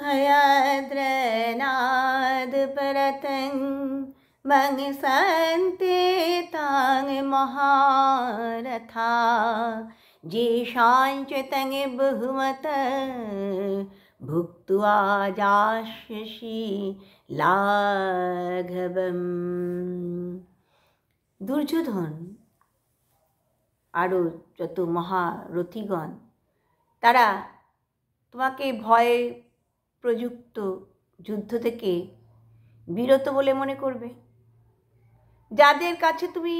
हयद्रनाद परतं बंग संते तांग महारथा जेषांच तंग बहुमत भुक्त्वा जास्यसि लाघवम्। দুর্যোধন আরও যত মহারথীগণ তারা তোমাকে ভয় প্রযুক্ত যুদ্ধ থেকে বিরত বলে মনে করবে। যাদের কাছে তুমি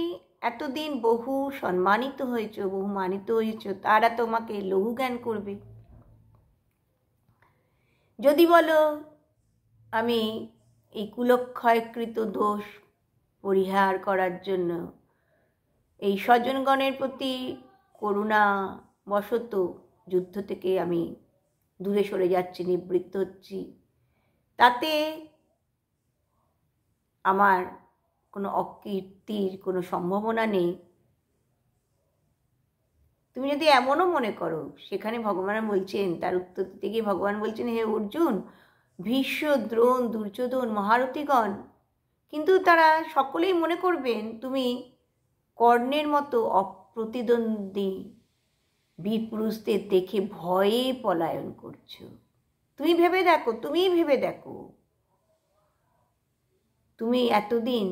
এতদিন বহু সম্মানিত হয়েছ, বহু মানিত হয়েছ, তারা তোমাকে লঘু জ্ঞান করবে। যদি বলো আমি এই কুলক্ষয়কৃত দোষ পরিহার করার জন্য এই স্বজনগণের প্রতি করুণা বশত যুদ্ধ থেকে আমি দূরে সরে যাচ্ছি, নিবৃত্ত হচ্ছি, তাতে আমার কোনো অকীর্তির কোনো সম্ভাবনা নেই, তুমি যদি এমনও মনে করো, সেখানে ভগবান বলছেন, তার উত্তর দিতে গিয়ে ভগবান বলছেন, হে অর্জুন, ভীষ্ম, দ্রোণ, দুর্যোধন মহারথীগণ কিন্তু তারা সকলেই মনে করবেন তুমি কর্ণের মতো অপ্রতিদ্বন্দ্বী বীরপুরুষদের দেখে ভয়ে পলায়ন করছো। তুমি ভেবে দেখো, তুমি এতদিন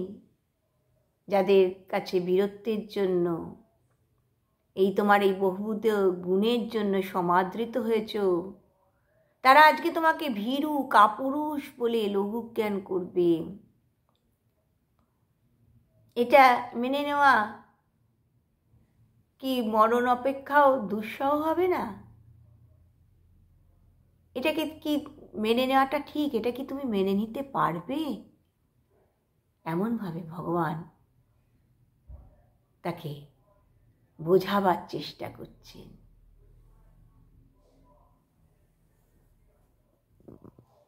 যাদের কাছে বীরত্বের জন্য, এই তোমার এই বহুবিধ গুণের জন্য সমাদৃত হয়েছ, তারা আজকে তোমাকে ভীরু কাপুরুষ বলে লঘু জ্ঞান করবে। এটা মেনে নেওয়া কি মরণ অপেক্ষাও দুঃসহ হবে না? এটাকে কি মেনে নেওয়াটা ঠিক? এটা কি তুমি মেনে নিতে পারবে? এমনভাবে ভগবান তাকে বোঝাবার চেষ্টা করছেন।